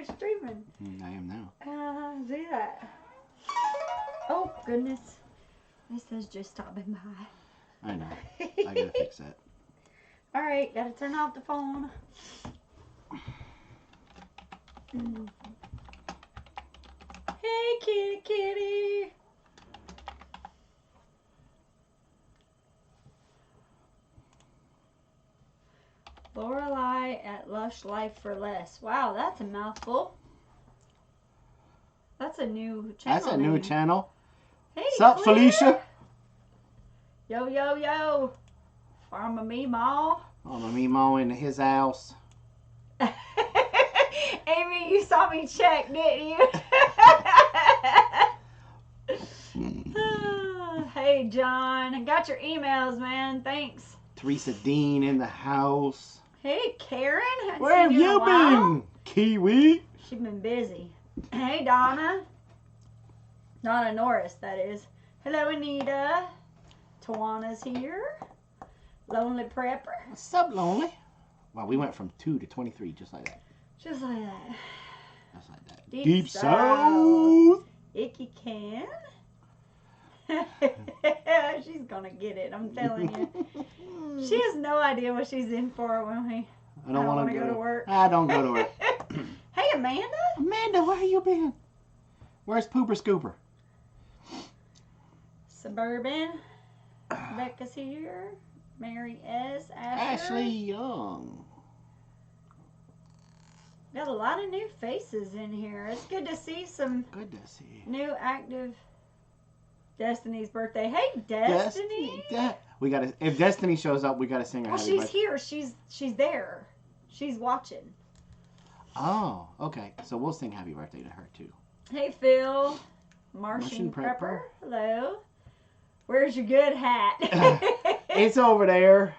you're streaming. I am now. See that. Oh, goodness. It says just stopping by. I know. I gotta fix that. Alright, gotta turn off the phone. Hey, kitty, kitty. Lorelei at Lush Life for Less. Wow, that's a mouthful. That's a new channel. That's a new channel. Hey, Sup, Claire? Felicia? Yo, yo, yo. From a meemaw. On a Mimo in his house. Amy, you saw me check, didn't you? Hey, John. I got your emails, man. Thanks. Teresa Dean in the house. Hey, Karen. Haven't Where have seen you in a you while. been, Kiwi? She's been busy. Hey, Donna. Donna Norris, that is. Hello, Anita. Tawana's here. Lonely Prepper. What's up, Lonely? Wow, we went from 2 to 23 just like that. Just like that. Just like that. Deep South. Icky can. She's gonna get it, I'm telling you. She has no idea what she's in for when we I don't want to go to work. I don't go to work. Hey, Amanda. Amanda, where have you been? Where's Pooper Scooper? Suburban. Becca's here. Mary S. Ashley Young. Got a lot of new faces in here. It's good to see some Good to see. new active. Destiny's birthday. Hey, Destiny. We gotta. If Destiny shows up, we gotta sing her Well, happy she's birthday. here. She's there. She's watching. Oh, okay. So we'll sing happy birthday to her too. Hey, Phil. Martian Prepper. Hello. Where's your good hat? It's over there.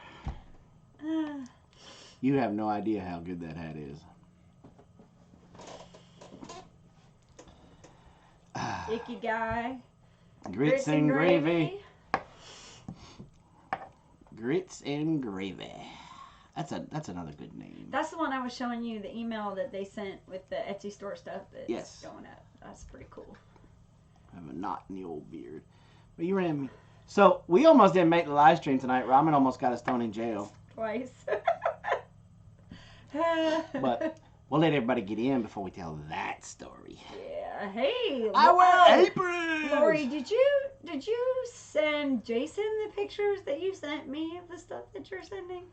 You have no idea how good that hat is. Icky guy. Grits and gravy. Grits and gravy. That's another good name. That's the one I was showing you, the email that they sent with the Etsy store stuff that's going up. That's pretty cool. I have a knot in the old beard. But you ran me. So we almost didn't make the live stream tonight. Ramen almost got us thrown in jail. Twice. But we'll let everybody get in before we tell that story. Yeah. Hey. I wear aprons. Lori, did you send Jason the pictures that you sent me of the stuff that you're sending?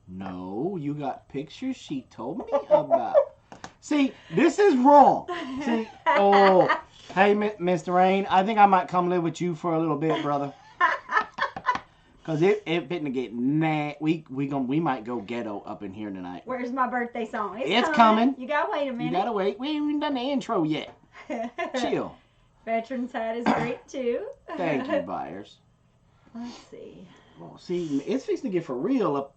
No, you got pictures she told me about. See, this is wrong. See, oh, hey, Mr. Rain, I think I might come live with you for a little bit, brother. Cause it fitting to get we might go ghetto up in here tonight. Where's my birthday song? It's coming. You gotta wait a minute. You gotta wait. We ain't even done the intro yet. Chill. Veterans hat is great too. Thank you, buyers. Let's see. Well, see, it's fixing to get for real up.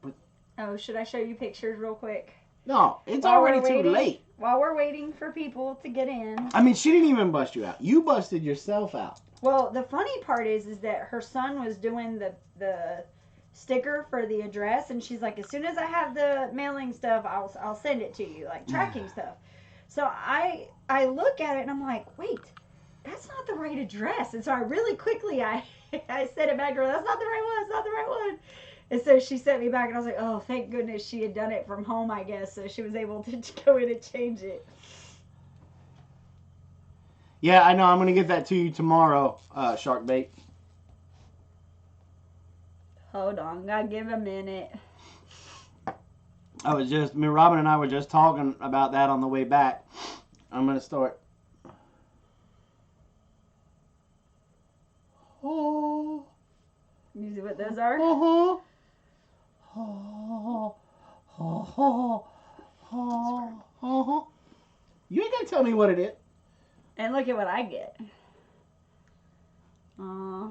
Oh, should I show you pictures real quick? No, it's already too late. While we're waiting for people to get in. I mean, she didn't even bust you out. You busted yourself out. Well, the funny part is that her son was doing the sticker for the address, and she's like, as soon as I have the mailing stuff, I'll send it to you, like tracking stuff. So I look at it and I'm like, wait, that's not the right address. And so I really quickly I sent it back to her. That's not the right one. It's not the right one. And so she sent me back, and I was like, oh, thank goodness she had done it from home, I guess, so she was able to go in and change it. Yeah, I know. I'm going to get that to you tomorrow, Shark Bait. Hold on. Gotta give a minute. Robin and I were just talking about that on the way back. I'm going to start. Oh. You see what those are? Oh. Oh. Oh. Oh. Oh. You ain't going to tell me what it is. And look at what I get. Uh-huh.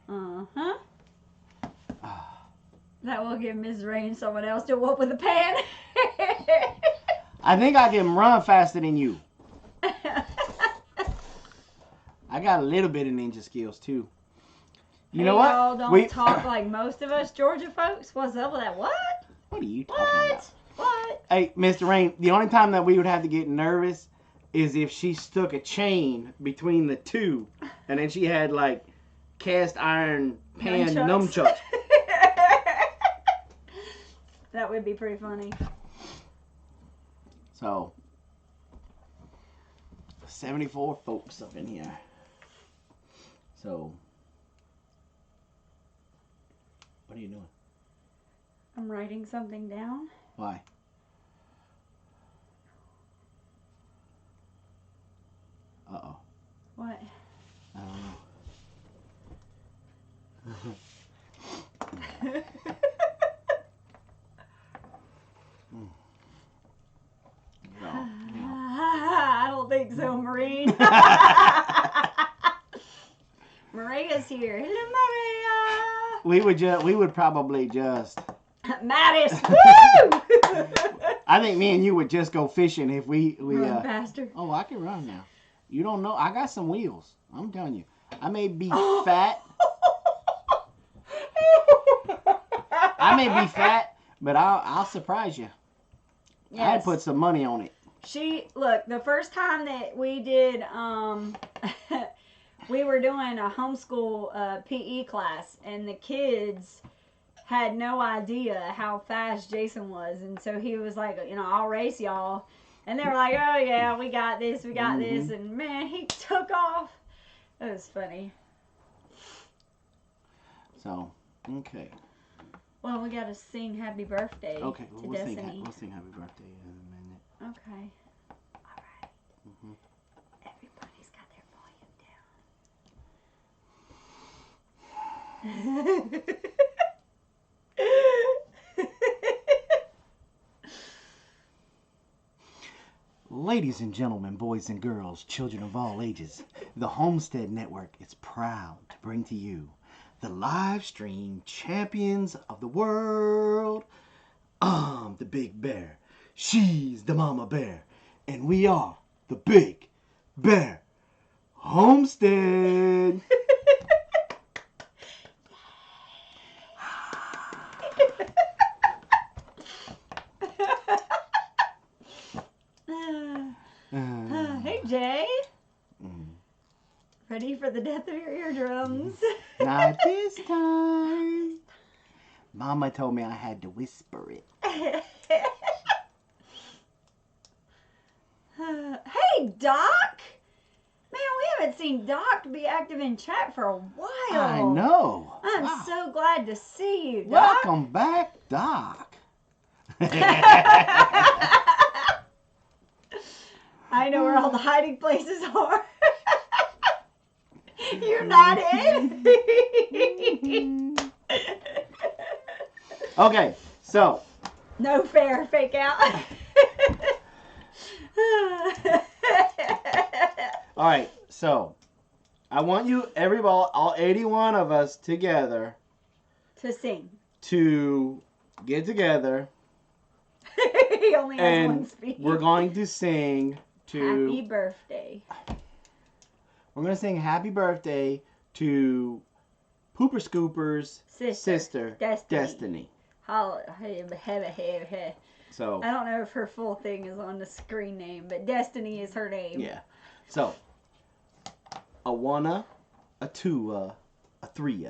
Uh-huh. That will give Ms. Rain someone else to whoop with a pan. I think I can run faster than you. I got a little bit of ninja skills, too. You know what? Y'all don't talk like most of us Georgia folks. What's up with that? What? What are you talking about? What? Hey, Mr. Rain, the only time that we would have to get nervous is if she stuck a chain between the two, and then she had like cast iron pan nunchucks. That would be pretty funny. So, 74 folks up in here. So, what are you doing? I'm writing something down. Why? Uh-oh. What? I don't know. I don't think so, Maureen. Maria's here. Hello, Maria. We would probably just. Mattis. Woo! I think me and you would just go fishing if we Run faster. Oh, I can run now. You don't know. I got some wheels. I'm telling you. I may be fat. I may be fat, but I'll surprise you. Yes. I'd put some money on it. Look, the first time that we did, we were doing a homeschool PE class, and the kids had no idea how fast Jason was, and so he was like, I'll race y'all, and they were like, oh yeah, we got this, and man, he took off. It was funny. So, okay. Well, we got to sing happy birthday to Destiny. We'll sing happy birthday in a minute. Okay. All right. Everybody's got their volume down. Ladies and gentlemen, boys and girls, children of all ages, the Homestead Network is proud to bring to you the live stream champions of the world. I'm the big bear. She's the mama bear. And we are the Big Bear Homestead. Hey, Jay. Ready for the death of your eardrums? Not this time. Mama told me I had to whisper it. Hey, Doc. Man, we haven't seen Doc be active in chat for a while. I know. I'm Wow. so glad to see you, Doc. Welcome back, Doc. I know where all the hiding places are. You're not in. Okay, so. No fair, fake out. All right, so I want you, everybody, all 81 of us together. To sing. To get together. He only has one speed. We're going to sing to. Happy birthday. We're going to sing happy birthday to Pooper Scooper's sister Destiny. So I don't know if her full thing is on the screen name, but Destiny is her name. Yeah. So a one, a two, a three.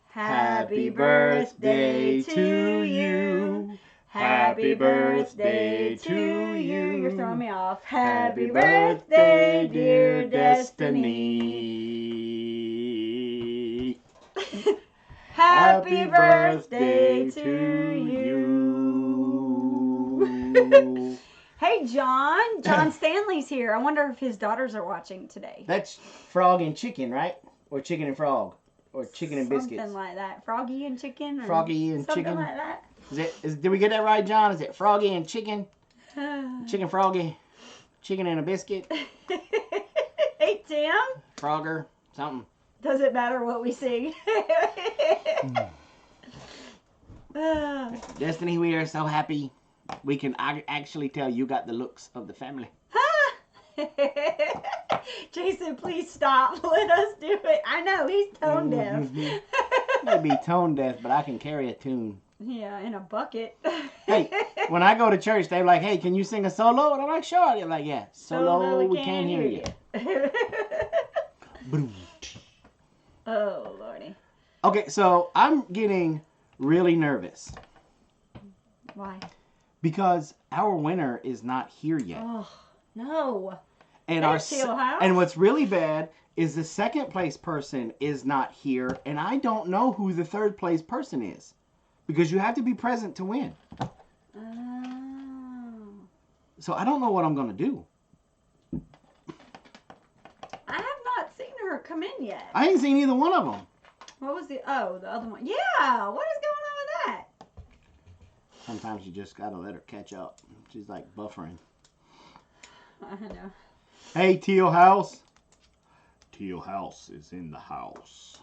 Happy birthday to you. Happy birthday to you. You're throwing me off. Happy birthday, dear Destiny. Happy birthday to you. Hey, John. John Stanley's here. I wonder if his daughters are watching today. That's Frog and Chicken, right? Or Chicken and Frog. Or Chicken and Biscuits. Something like that. Froggy and Chicken? Froggy and something Chicken. Something like that. Did we get that right, John? Is it Froggy and Chicken? Chicken Froggy? Chicken and a Biscuit? Hey, Tim. Frogger? Something. Doesn't matter what we sing. Destiny, we are so happy. We can actually tell you got the looks of the family. Jason, please stop. Let us do it. I know, he's tone deaf. Maybe tone deaf, but I can carry a tune. Yeah, in a bucket. Hey, when I go to church, they're like, "Hey, can you sing a solo?" And I'm like, "Sure." They're like, "Yeah, solo. We can't hear you." Oh, Lordy. Okay, so I'm getting really nervous. Why? Because our winner is not here yet. Oh, no. And and what's really bad is the second place person is not here, and I don't know who the third place person is. Because you have to be present to win. Oh. So I don't know what I'm going to do. I have not seen her come in yet. I ain't seen either one of them. What was the other one? Yeah, what is going on with that? Sometimes you just got to let her catch up. She's like buffering. I know. Hey, Teal House. Teal House is in the house.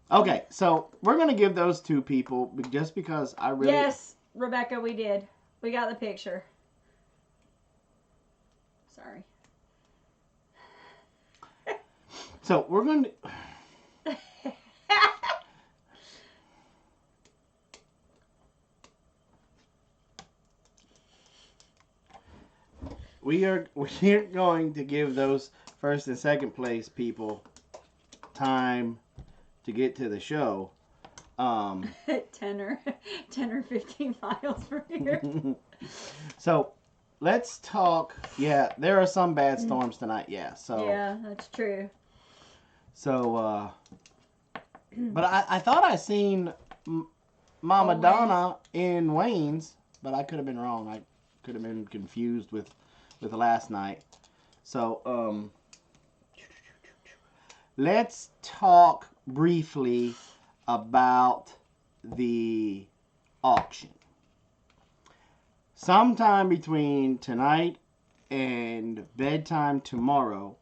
Okay, so we're going to give those two people just because I really... Yes, Rebecca, we did. We got the picture. Sorry. So we're going to... We're going to give those first and second place people time to get to the show. 10 or 15 miles from here. So let's talk. Yeah, there are some bad storms tonight. Yeah, so yeah, that's true. So, but I thought I seen Mama Donna in Wayne's, but I could have been wrong. I could have been confused with last night. So, let's talk briefly about the auction. Sometime between tonight and bedtime tomorrow,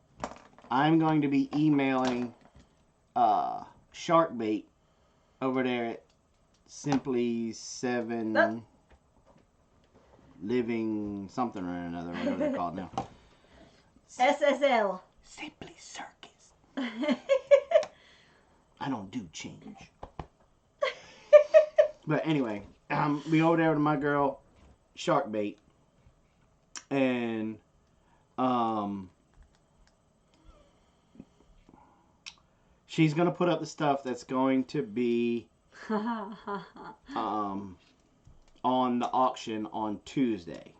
I'm going to be emailing shark bait over there at Simply 7 Living something or another, whatever they're called now. SSL. Simply Circus. I don't do change. But anyway, we over there with my girl shark bait, and she's gonna put up the stuff that's going to be on the auction on Tuesday.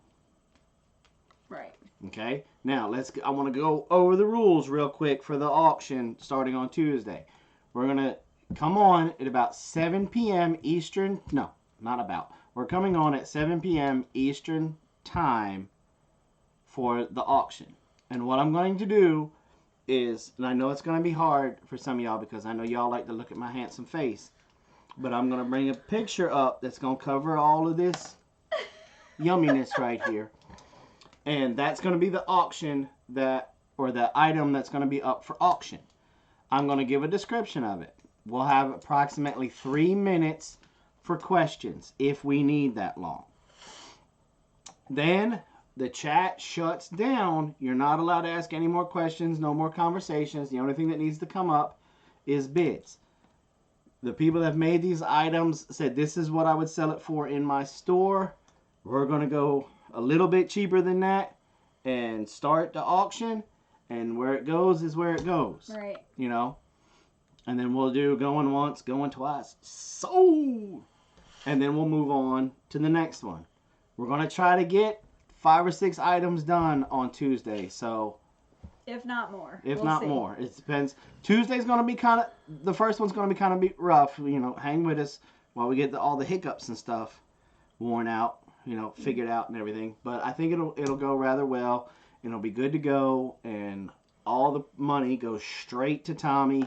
Right. Okay. Now I want to go over the rules real quick for the auction starting on Tuesday. We're gonna come on at about 7 p.m. Eastern. No, not about. We're coming on at 7 p.m. Eastern time for the auction. And what I'm going to do is, and I know it's going to be hard for some of y'all because I know y'all like to look at my handsome face, but I'm going to bring a picture up that's going to cover all of this yumminess right here. And that's going to be the auction or the item that's going to be up for auction. I'm going to give a description of it. We'll have approximately 3 minutes for questions if we need that long. Then the chat shuts down. You're not allowed to ask any more questions, no more conversations. The only thing that needs to come up is bids. The people that have made these items said this is what I would sell it for in my store. We're going to go a little bit cheaper than that and start the auction, and where it goes is where it goes. Right. You know? And then we'll do going once, going twice. Sold! And then we'll move on to the next one. We're going to try to get 5 or 6 items done on Tuesday. So, if not more. If we'll not see. More. It depends. Tuesday's going to be the first one's going to be kind of rough. You know, hang with us while we get all the hiccups and stuff worn out, figured out and everything. But I think it'll go rather well. And it'll be good to go. And all the money goes straight to Tommy.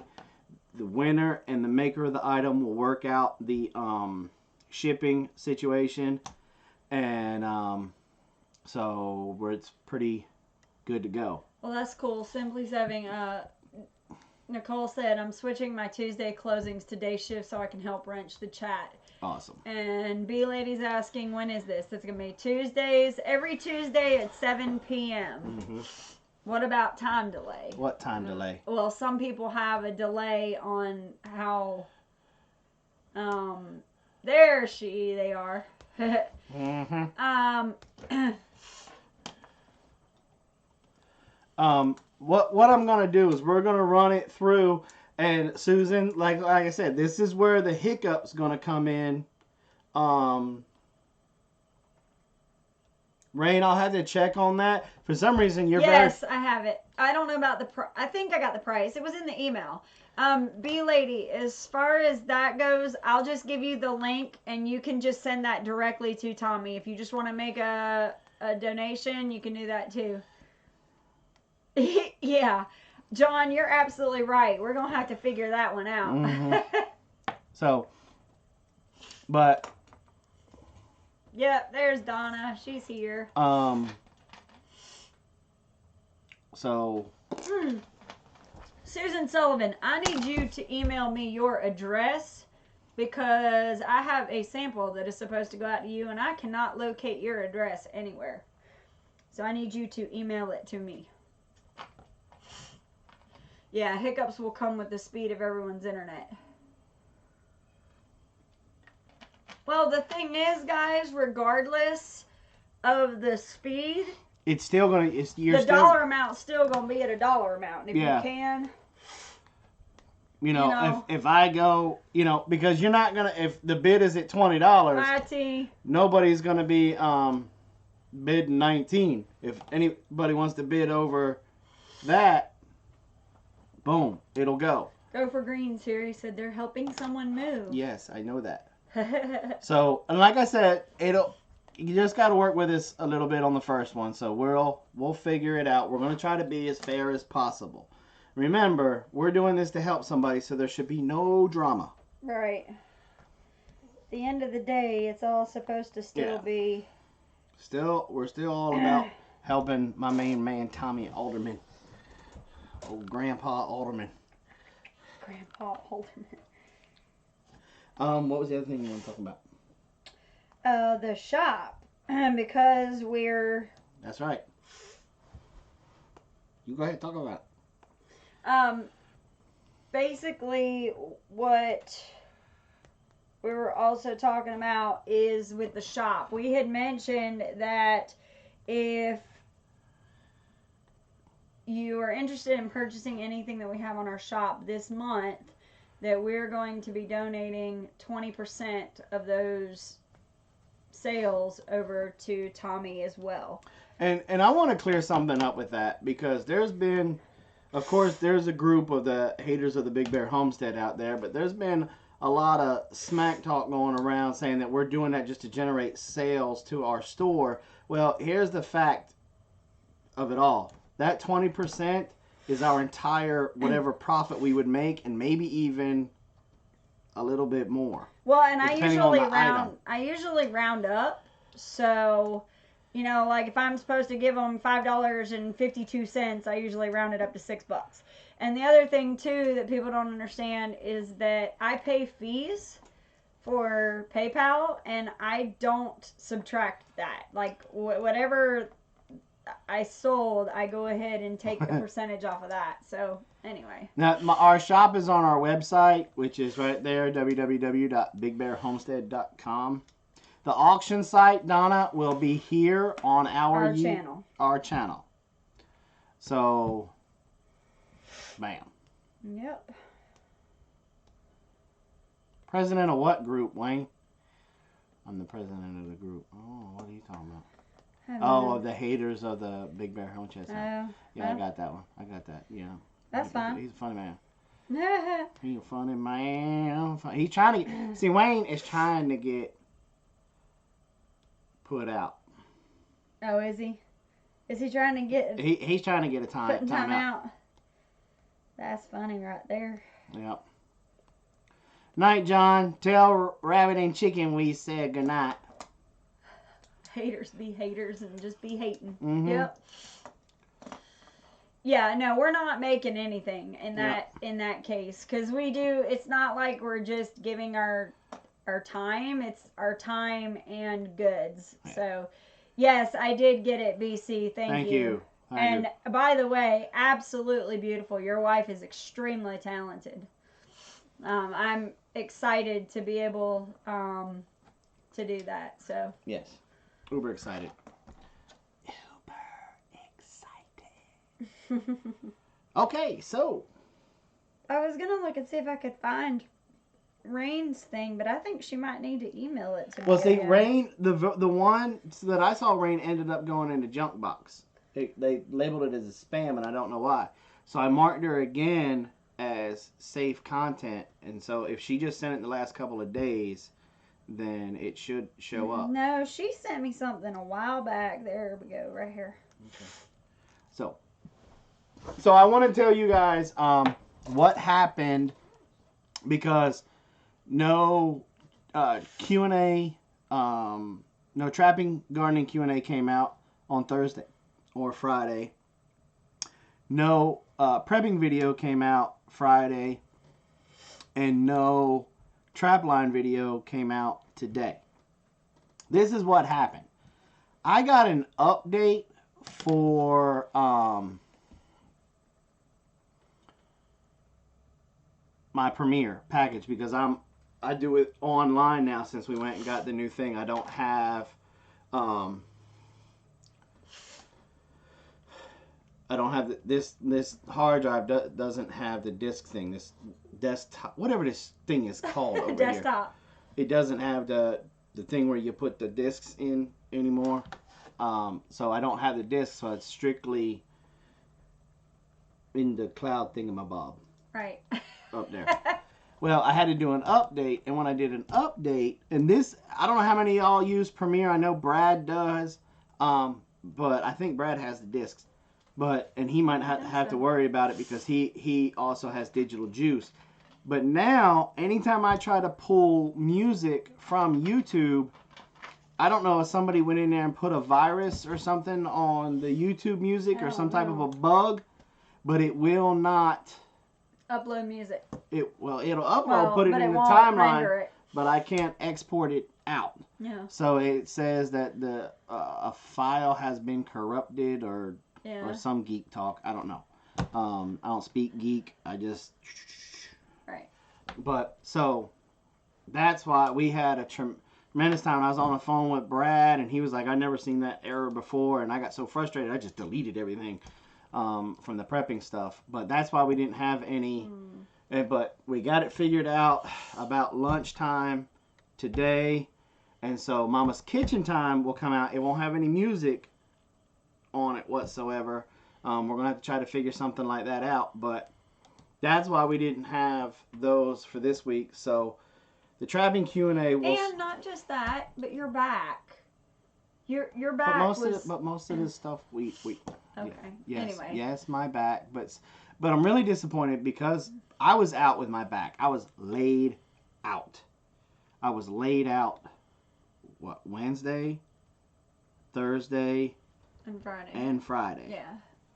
The winner and the maker of the item will work out the shipping situation. And so it's pretty good to go. Well, that's cool. Simply's having, Nicole said, I'm switching my Tuesday closings to day shift so I can help wrench the chat. Awesome. And B-Lady's asking, when is this? It's going to be Tuesdays, every Tuesday at 7 p.m. Mm-hmm. What about time delay? What time delay? Well, some people have a delay on how They are. Mm-hmm. Um, What I'm gonna do is we're gonna run it through, and Susan, like I said, this is where the hiccup's gonna come in. Um, Rain, I'll have to check on that. For some reason, you're yes, I have it. I don't know about the I think I got the price. It was in the email. B lady, as far as that goes, I'll just give you the link and you can just send that directly to Tommy. If you just want to make a donation, you can do that too. Yeah. John, you're absolutely right. We're going to have to figure that one out. Mm-hmm. So, but yep, there's Donna. She's here. So Susan Sullivan, I need you to email me your address because I have a sample that is supposed to go out to you and I cannot locate your address anywhere. So I need you to email it to me. Yeah, hiccups will come with the speed of everyone's internet. Well, the thing is, guys, regardless of the speed, it's still gonna. The dollar amount's still gonna be at a dollar amount. If you can, you know, if I go, because you're not gonna. If the bid is at $20, nobody's gonna be bidding 19. If anybody wants to bid over that, boom, it'll go. Go for Greens here. He said they're helping someone move. Yes, I know that. So, and like I said, you just got to work with us a little bit on the first one. So we'll figure it out. We're going to try to be as fair as possible. Remember, we're doing this to help somebody, so there should be no drama. Right. At the end of the day, it's all supposed to still be. We're still all about helping my main man, Tommy Alderman. Old Grandpa Alderman. Grandpa Alderman. What was the other thing you want to talk about? The shop, because That's right. You go ahead and talk about it. Basically, what we were also talking about is with the shop. We had mentioned that if you are interested in purchasing anything that we have on our shop this month, that we're going to be donating 20% of those sales over to Tommy as well. And I want to clear something up with that, because there's been, of course, there's a group of the haters of the Big Bear Homestead out there, but there's been a lot of smack talk going around saying that we're doing that just to generate sales to our store. Well, here's the fact of it all. That 20% is our entire whatever profit we would make, and maybe even a little bit more. Well, and I usually round up. So, like if I'm supposed to give them $5.52, I usually round it up to $6. And the other thing too that people don't understand is that I pay fees for PayPal, and I don't subtract that. Like whatever I sold, I go ahead and take the percentage off of that. So anyway. Now, our shop is on our website, which is right there, www.bigbearhomestead.com. The auction site, Donna, will be here on our channel. Our channel. So, bam. Yep. President of what group, Wayne? I'm the president of the group. Oh, what are you talking about? Of the haters of the Big Bear Homestead. Yeah, I got that one. I got that. Yeah. That's fine. He's a funny man. He's a funny man. He's trying to see, Wayne is trying to get put out. Oh, is he? Is he trying to get? He's trying to get a time out. That's funny right there. Yep. Night, John. Tell Rabbit and Chicken we said goodnight. Haters be haters and just be hating. Mm-hmm. Yep. Yeah, no, we're not making anything in that case, because we do. It's not like we're just giving our time. It's our time and goods. Yeah. So, yes, I did get it, BC. Thank you. And by the way, absolutely beautiful. Your wife is extremely talented. excited to be able to do that. So Yes. Uber excited. Okay, so I was gonna look and see if I could find Rain's thing, but I think she might need to email it to me. well, see, again. Rain, the one that I saw, Rain ended up going in the junk box. They labeled it as a spam, and I don't know why. So I marked her again as safe content, and so if she just sent it in the last couple of days, then it should show up. No, she sent me something a while back. There we go, right here. Okay. So I want to tell you guys what happened, because no Q&A, no trapping gardening Q&A came out on Thursday or Friday. No prepping video came out Friday, and no trapline video came out today. This is what happened. I got an update for my Premiere package, because I do it online now since we went and got the new thing. I don't have this hard drive doesn't have the disk thing, this desktop, whatever this thing is called over Desktop. here. It doesn't have the thing where you put the discs in anymore. So I don't have the disc, so it's strictly in the cloud thingamabob. Right. Up there. Well, I had to do an update, and when I did an update, and this, I don't know how many of y'all use Premiere. I know Brad does, but I think Brad has the discs. And he might have to worry about it because he also has Digital Juice. But now, anytime I try to pull music from YouTube, I don't know if somebody went in there and put a virus or something on the YouTube music or some type of a bug, but it will not upload music. It'll upload, put it in the timeline, but I can't export it out. Yeah. So it says that the a file has been corrupted or some geek talk. I don't know. I don't speak geek. I just right. But so that's why we had a tremendous time. I was on the phone with Brad, and he was like, "I've never seen that error before," and I got so frustrated, I just deleted everything from the prepping stuff. But that's why we didn't have any. But we got it figured out about lunchtime today, and so Mama's Kitchen Time will come out. It won't have any music on it whatsoever. We're gonna have to try to figure something like that out, but that's why we didn't have those for this week. So the trapping Q&A was, and not just that, but you're back. Your back but most of this stuff we okay. Yes, anyway. Yes, my back, but I'm really disappointed because I was out with my back. I was laid out. What, Wednesday, Thursday, and Friday.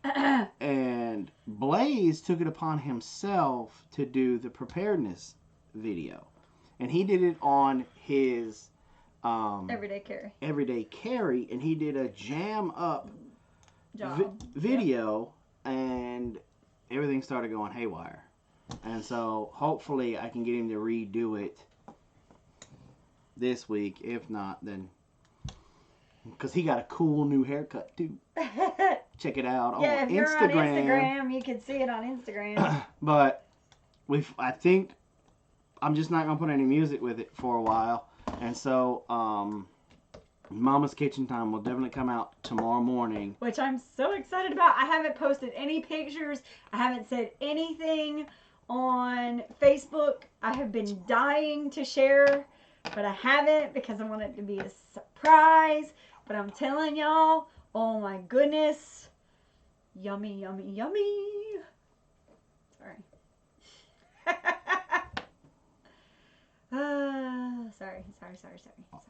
Yeah. And Blaze took it upon himself to do the preparedness video, and he did it on his everyday carry, and he did a jam up video, and everything started going haywire. And so hopefully I can get him to redo it this week. If not, then because he got a cool new haircut too. Check it out on if Instagram. You're on Instagram, you can see it on Instagram. But I think I'm just not gonna put any music with it for a while, and so Mama's Kitchen Time will definitely come out tomorrow morning, which I'm so excited about. I haven't posted any pictures. I haven't said anything on Facebook. I have been dying to share, but I haven't because I want it to be a surprise. But I'm telling y'all, oh my goodness, yummy, yummy, yummy. Sorry. Sorry.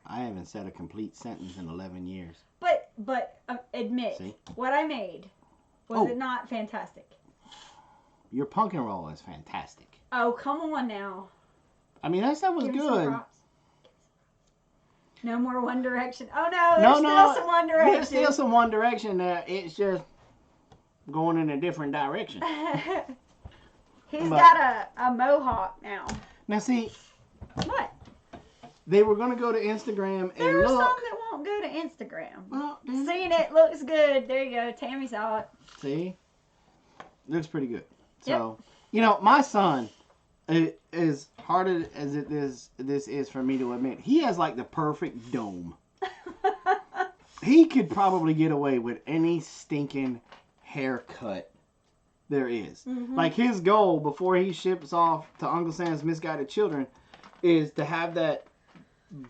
I haven't said a complete sentence in 11 years. But admit, See? What I made, was it not fantastic? Your pumpkin roll is fantastic. Oh, come on now. I mean, that stuff was good. No more One Direction. Oh no, there's still some One Direction. There's still some One Direction there. It's just going in a different direction. He's got a mohawk now. Now see, What? They were gonna go to Instagram and There are some look. that won't go to Instagram. Well, Seeing it looks good. There you go. Tammy saw it. see, looks pretty good. Yep. So, you know, my son, as hard as this is for me to admit, he has like the perfect dome. He could probably get away with any stinking haircut there is. Mm-hmm. Like his goal before he ships off to Uncle Sam's Misguided Children is to have that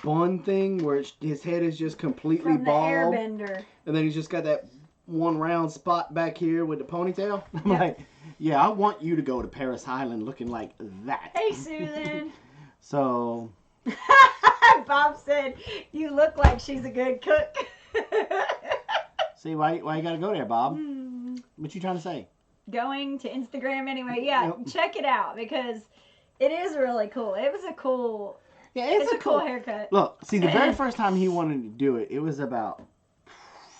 bun thing where his head is just completely From the bald, airbender. and then he's just got that one round spot back here with the ponytail. I'm Yep. like, yeah, I want you to go to Paris Highland looking like that. Hey, Susan. So Bob said, you look like she's a good cook. see why you gotta go there, Bob? Hmm. What you trying to say? Going to Instagram anyway. Yeah, Yep. check it out because it is really cool. It was a cool. Yeah, It's a cool haircut. Look, see, the very first time he wanted to do it, it was about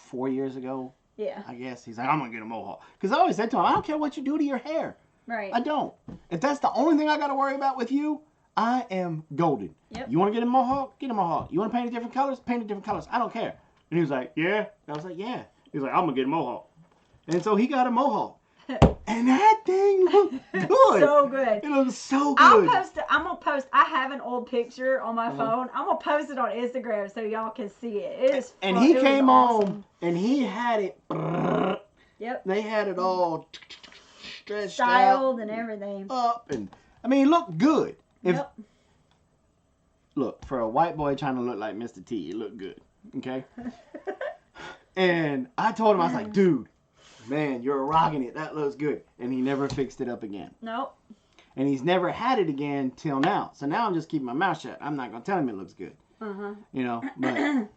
4 years ago. Yeah. I guess he's like, I'm gonna get a mohawk. Because I always said to him, I don't care what you do to your hair. Right. I don't. If that's the only thing I got to worry about with you, I am golden. Yep. You want to get a mohawk? Get a mohawk. You want to paint it different colors? Paint it different colors. I don't care. And he was like, yeah. I was like, yeah. He was like, I'm going to get a mohawk. And so he got a mohawk. And that thing looked good. So good. It looked so I'll good. post it. I'm gonna post. I have an old picture on my Uh-huh. phone. I'm gonna post it on Instagram so y'all can see it. It is. And fun. he It was came awesome. home and he had it. Yep. They had it all stretched Styled and everything. up. And I mean, it looked good. Yep. Look, for a white boy trying to look like Mr. T, it looked good. Okay? And I told him, I was like, dude, man, you're rocking it. That looks good. And he never fixed it up again. Nope. And he's never had it again till now. So now I'm just keeping my mouth shut. I'm not going to tell him it looks good. Uh-huh. You know?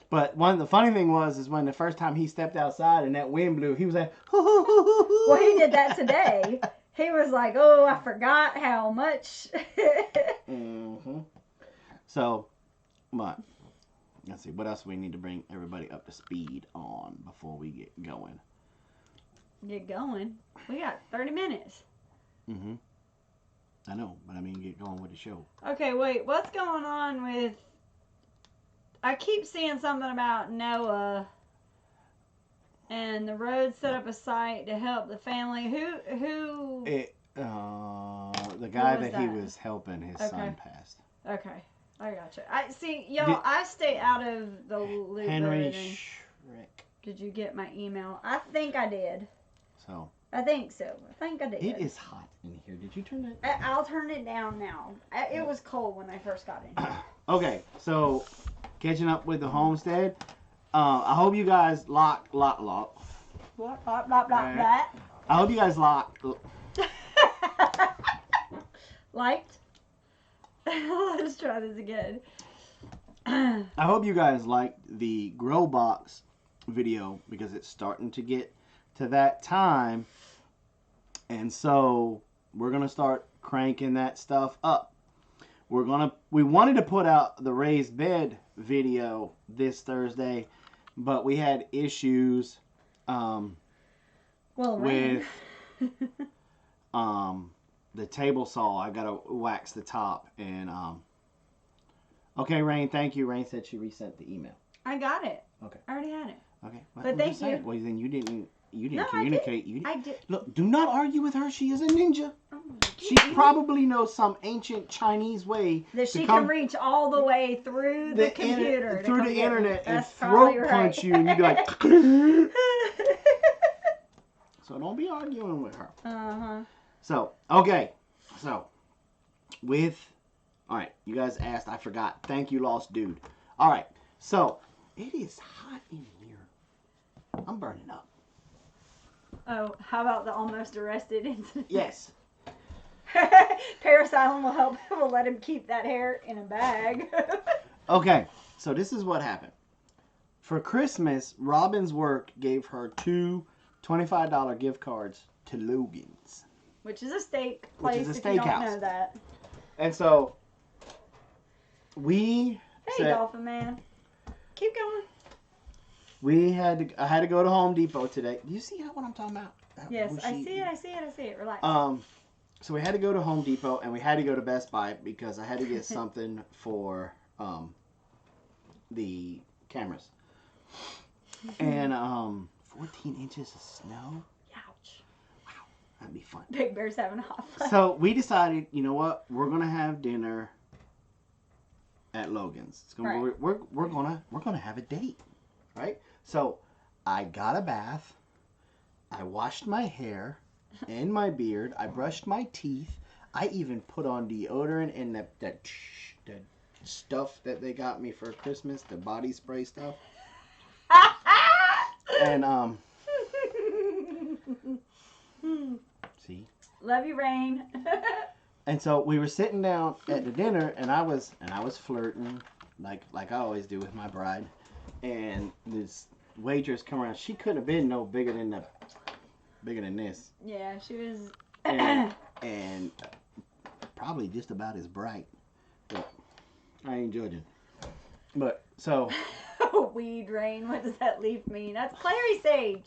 But the funny thing is when the first time he stepped outside and that wind blew, he was like, Well, he did that today. He was like, oh, I forgot how much. Mm-hmm. So, but let's see, what else we need to bring everybody up to speed on before we get going? Get going. We got 30 minutes. Mm-hmm. I know, but I mean, get going with the show. Okay, wait. What's going on with... I keep seeing something about Noah and the road set up a site to help the family. Who? The guy was that he that? was helping, his Okay. son passed. Okay, I gotcha. I see, y'all. I stay out of the loop. Henry of everything. Schreck. Did you get my email? I think I did. So I think so. I think I did. it is hot in here. Did you turn that? I'll turn it down now. It was cold when I first got in. Okay, so catching up with the homestead. I hope you guys lock. What? Blah, blah, blah, Alright. blah. I hope you guys lock. Liked? Let's try this again. I hope you guys liked the grow box video because it's starting to get to that time, and so we're gonna start cranking that stuff up. We wanted to put out the raised bed video this Thursday, but we had issues with the table saw. I gotta wax the top, and okay, Rain, thank you. Rain said she resent the email. I got it. Okay. I already had it. Okay, well, But I'm thank just saying. you. Well, then you didn't No, communicate. I did. Look, do not argue with her. She is a ninja. Oh, She probably knows some ancient Chinese way that she to can reach all the way through the computer. to through come the get me. internet, and That's throat probably right. punch you, and you'd be like. So don't be arguing with her. Uh-huh. So okay, so all right, you guys asked. I forgot. Thank you, Lost Dude. All right, so it is hot in here. I'm burning up. Oh, how about the almost arrested incident? Yes. Paris Island will let him keep that hair in a bag. Okay, so this is what happened. For Christmas, Robin's work gave her two $25 gift cards to Logan's. Which is a steak place, Which is a if you don't steakhouse. know that. And so, we Hey, Dolphin Man. Keep going. I had to go to Home Depot today. Do you see what I'm talking about? Yes, I see it. Relax. So we had to go to Home Depot and we had to go to Best Buy because I had to get something for the cameras. And 14 inches of snow. Ouch. Wow, that'd be fun. Big Bear's having a hot fun. So we decided, you know what? We're gonna have dinner at Logan's. It's gonna, Right. we're gonna have a date, right? So I got a bath. I washed my hair and my beard. I brushed my teeth. I even put on deodorant and that stuff that they got me for Christmas, the body spray stuff. And see. Love you, Rain. And so we were sitting down at the dinner, and I was flirting like I always do with my bride. And this waitress come around. She couldn't have been no bigger than this. Yeah, she was. And probably just about as bright. But I ain't judging. But so. Weed, Rain. What does that leaf mean? That's clary sage.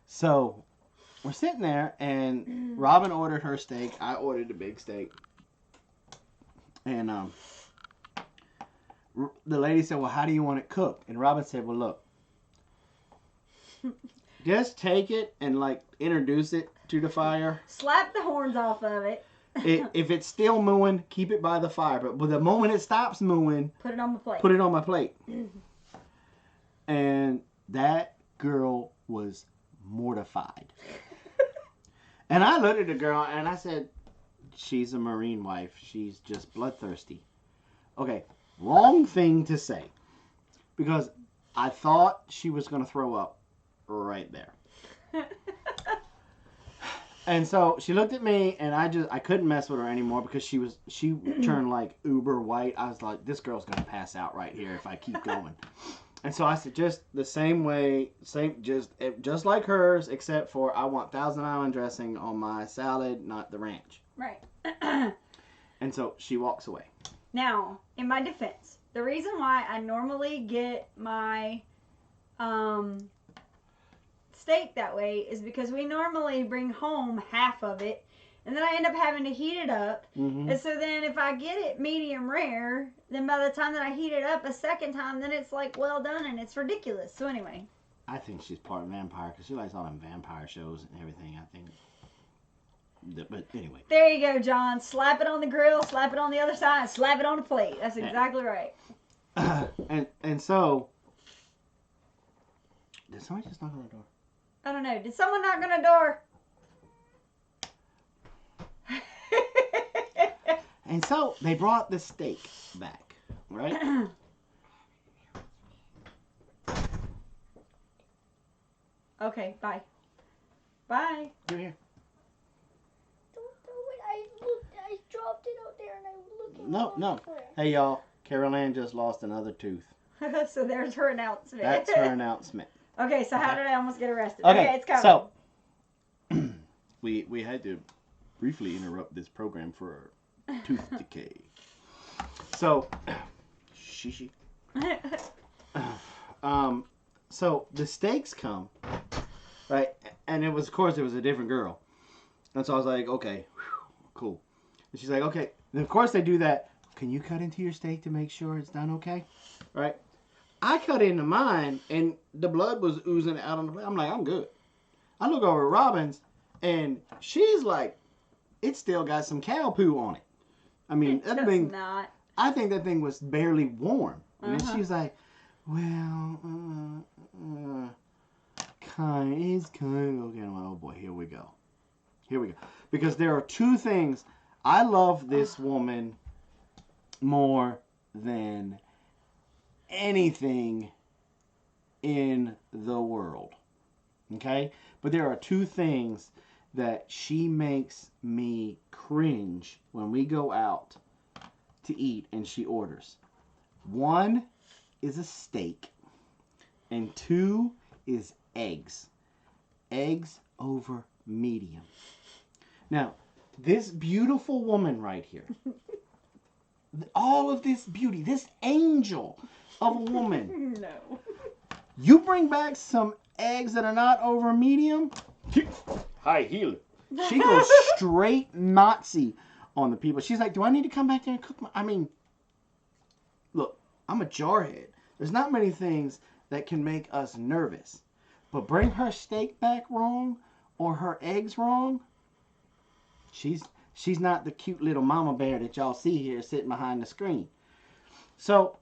So we're sitting there, and Robin ordered her steak. I ordered the big steak. And the lady said, well, how do you want it cooked? And Robin said, well, look. Just take it and, like, introduce it to the fire. Slap the horns off of it. If it's still mooing, keep it by the fire. But the moment it stops mooing, put it on my plate. Put it on my plate. And that girl was mortified. And I looked at the girl and I said, she's a Marine wife. She's just bloodthirsty. Okay, wrong thing to say. Because I thought she was going to throw up right there. And so she looked at me, and I couldn't mess with her anymore because she turned like uber white. I was like, this girl's gonna pass out right here if I keep going. And so I said, just the same way, just like hers, except for I want Thousand Island dressing on my salad, not the ranch. Right. And so she walks away. Now, in my defense, the reason why I normally get my steak that way is because we normally bring home half of it, and then I end up having to heat it up. Mm-hmm. And so then if I get it medium rare, then by the time that I heat it up a second time, then it's like well done, and it's ridiculous. So anyway, I think she's part vampire because she likes all them vampire shows and everything. I think. But anyway. There you go, John. Slap it on the grill, slap it on the other side, slap it on the plate. That's exactly right. And so, did somebody just knock on the door? I don't know. Did someone knock on the door? And so they brought the steak back, right? Okay, bye. Bye. You're here. Don't do it. I dropped it out there and I was looking. No. Hey, y'all. Carol Ann just lost another tooth. So there's her announcement. That's her announcement. Okay, so how did I almost get arrested? Okay, it's coming. so we had to briefly interrupt this program for tooth decay. So, shishi. So the steaks come, right? And it was, of course, it was a different girl. And so I was like, okay, cool. And she's like, okay. And of course they do that. Can you cut into your steak to make sure it's done okay? Right? I cut into mine, and the blood was oozing out on the plate. I'm like, I'm good. I look over at Robin's, and she's like, it's still got some cow poo on it. I mean, that thing. Not. I think that thing was barely warm. And she's like, well, it's kind of okay. I'm like, oh boy, here we go. Because there are two things. I love this woman more than anything in the world. Okay? But there are two things that she makes me cringe when we go out to eat and she orders. One is a steak, and two is eggs. Eggs over medium. Now, this beautiful woman right here, all of this beauty, this angel of a woman. No. You bring back some eggs that are not over medium, high heel. She goes straight Nazi on the people. She's like, do I need to come back there and cook I mean, look, I'm a jarhead. There's not many things that can make us nervous. But bring her steak back wrong or her eggs wrong, she's not the cute little mama bear that y'all see here sitting behind the screen. So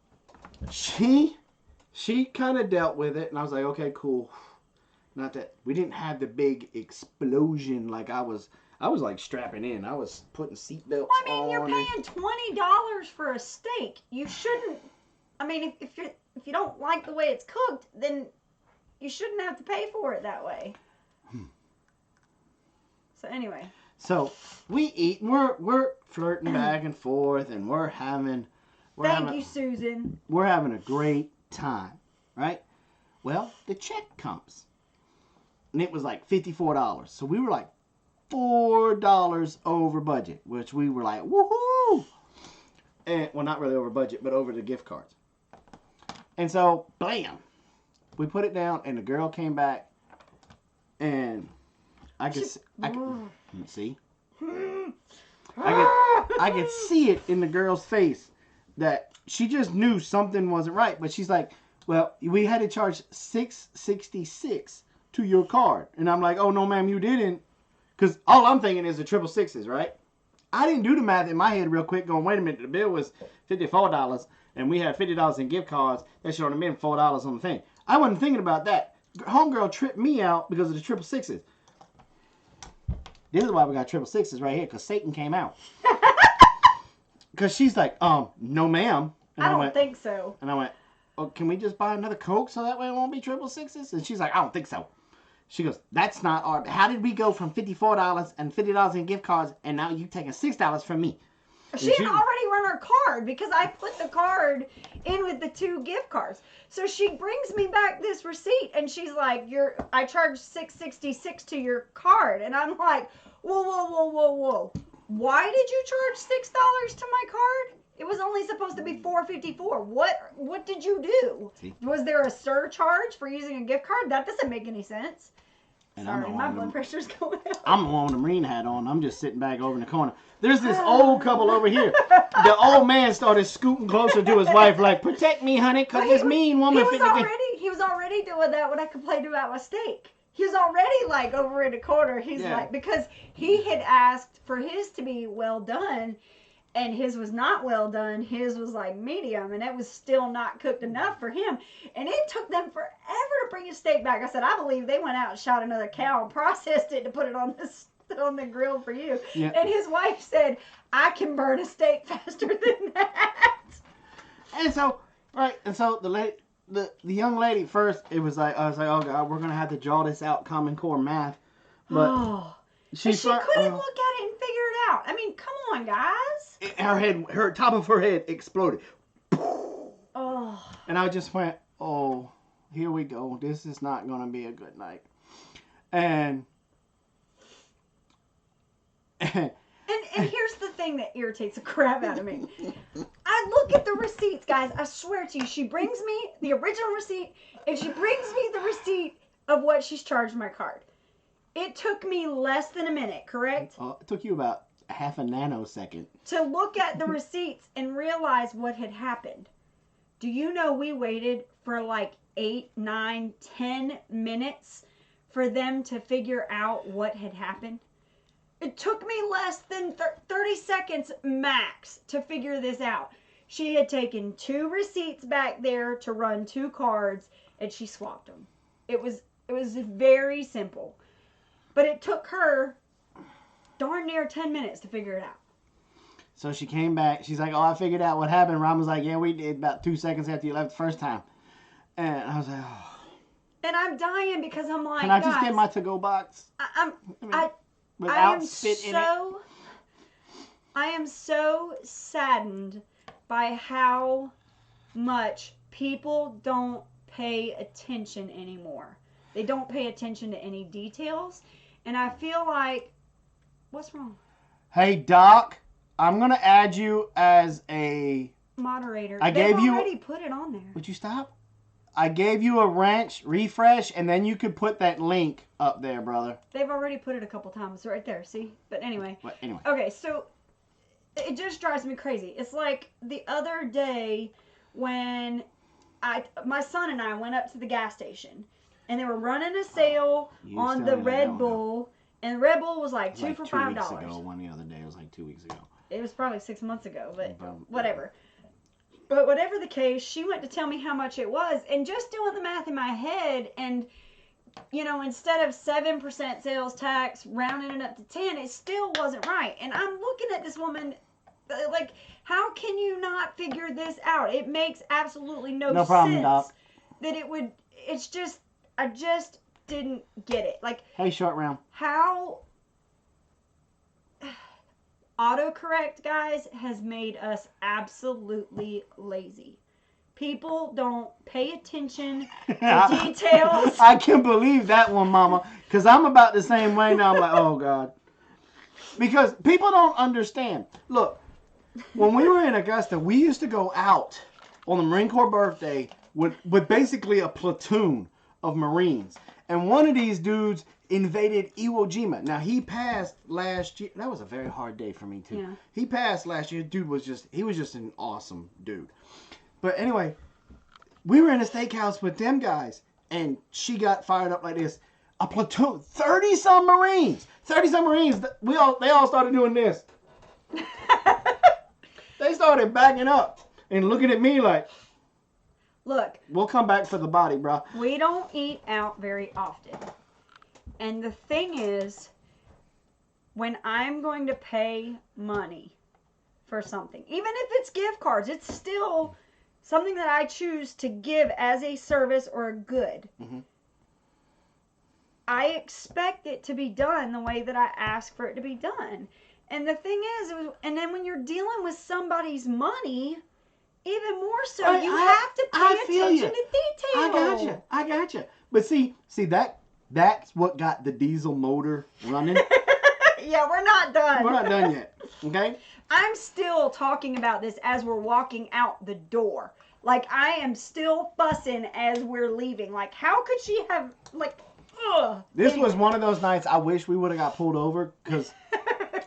she kind of dealt with it, and I was like, okay, cool. Not that we didn't have the big explosion like I was like strapping in. I was putting seatbelts on. Well, I mean, you're paying $20 for a steak. You shouldn't. I mean, if you don't like the way it's cooked, then you shouldn't have to pay for it that way. So anyway. So we eat. We're flirting back and forth, and we're having. Thank you, Susan. We're having a great time, right? Well, the check comes, and it was like $54. So we were like $4 over budget, which we were like, woohoo! And well, not really over budget, but over the gift cards. And so, bam, we put it down, and the girl came back, and I could see. I could see it in the girl's face that she just knew something wasn't right. But she's like, well, we had to charge $6.66 to your card. And I'm like, oh, no, ma'am, you didn't. Because all I'm thinking is the 666s, right? I didn't do the math in my head real quick going, wait a minute, the bill was $54 and we had $50 in gift cards. That should only been $4 on the thing. I wasn't thinking about that. Homegirl tripped me out because of the 666s. This is why we got 666s right here, because Satan came out. Because she's like, no, ma'am. And I don't think so. And I went, oh, can we just buy another Coke so that way it won't be 666s? And she's like, I don't think so. She goes, that's not our... How did we go from $54 and $50 in gift cards, and now you taking $6 from me? She had already run her card because I put the card in with the 2 gift cards. So she brings me back this receipt, and she's like, I charged $6.66 to your card. And I'm like, whoa. Why did you charge $6 to my card? It was only supposed to be $4.54. What did you do? See? Was there a surcharge for using a gift card? That doesn't make any sense. And sorry, my blood pressure's going up. I'm the one with the Marine hat on. I'm just sitting back over in the corner. There's this old couple over here. The old man started scooting closer to his wife like, protect me, honey, because this mean woman... He was already doing that when I complained about my steak. He was already like over in the corner. He's like, because he had asked for his to be well done, and his was not well done. His was like medium, and it was still not cooked enough for him. And it took them forever to bring his steak back. I said, I believe they went out and shot another cow and processed it to put it on the grill for you. Yeah. And his wife said, I can burn a steak faster than that. And so the young lady first, I was like, oh God, we're gonna have to draw this out, Common Core math. But she couldn't look at it and figure it out. I mean, come on, guys. Her top of her head exploded. Oh. And I just went, oh, here we go. This is not gonna be a good night. And here's the thing that irritates the crap out of me. I look at the receipts, guys. I swear to you, she brings me the original receipt, and she brings me the receipt of what she's charged my card. It took me less than a minute, correct? It took you about half a nanosecond to look at the receipts and realize what had happened. Do you know we waited for like 8, 9, 10 minutes for them to figure out what had happened? It took me less than 30 seconds max to figure this out. She had taken 2 receipts back there to run 2 cards, and she swapped them. It was very simple. But it took her darn near 10 minutes to figure it out. So she came back. She's like, oh, I figured out what happened. Ron was like, yeah, we did about 2 seconds after you left the first time. And I was like, oh. And I'm dying because I'm like, can I just get my to-go box? Without spit in it. I am so saddened by how much people don't pay attention anymore. They don't pay attention to any details. And I feel like, what's wrong? Hey, Doc, I'm going to add you as a moderator. They've already put it on there. Would you stop? I gave you a wrench, refresh, and then you could put that link up there, brother. They've already put it a couple times right there, see? But anyway. But anyway. Okay, so it just drives me crazy. It's like the other day when my son and I went up to the gas station and they were running a sale on the Red Bull, and Red Bull was like two for $5. 2 weeks ago, one the other day. It was like 2 weeks ago. It was probably 6 months ago, but whatever. But whatever the case, she went to tell me how much it was, and just doing the math in my head, and instead of 7% sales tax, rounding it up to 10, it still wasn't right. And I'm looking at this woman, like, how can you not figure this out? It makes absolutely no sense. Problem, Doc. That it would. It's just, I just didn't get it. Like, hey, short round. How autocorrect, guys, has made us absolutely lazy. People don't pay attention to details. I can believe that one, Mama, because I'm about the same way now. I'm like, oh, God. Because people don't understand. Look, when we were in Augusta, we used to go out on the Marine Corps birthday with basically a platoon of Marines. And one of these dudes invaded Iwo Jima. Now, he passed last year. That was a very hard day for me, too. Yeah. He passed last year. Dude was just an awesome dude. But anyway, we were in a steakhouse with them guys, and she got fired up like this. A platoon, 30-some Marines. 30-some Marines. They all started doing this. They started backing up and looking at me like, look, we'll come back for the body, bro. We don't eat out very often. And the thing is, when I'm going to pay money for something, even if it's gift cards, it's still something that I choose to give as a service or a good. Mm-hmm. I expect it to be done the way that I ask for it to be done. And the thing is, and then when you're dealing with somebody's money, even more so, you have to pay attention to detail. I got you. But see that's what got the diesel motor running. Yeah, we're not done. We're not done yet. Okay? I'm still talking about this as we're walking out the door. Like, I am still fussing as we're leaving. Like, how could she have, like, ugh. This was one of those nights I wish we would have got pulled over, because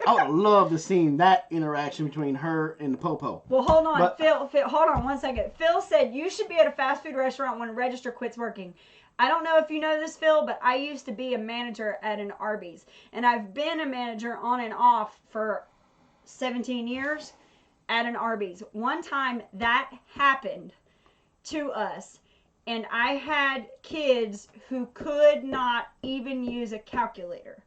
I would have loved to seen that interaction between her and the popo. Well, hold on. Phil, hold on one second. Phil said you should be at a fast food restaurant when register quits working. I don't know if you know this, Phil, but I used to be a manager at an Arby's. And I've been a manager on and off for 17 years at an Arby's. One time that happened to us, and I had kids who could not even use a calculator.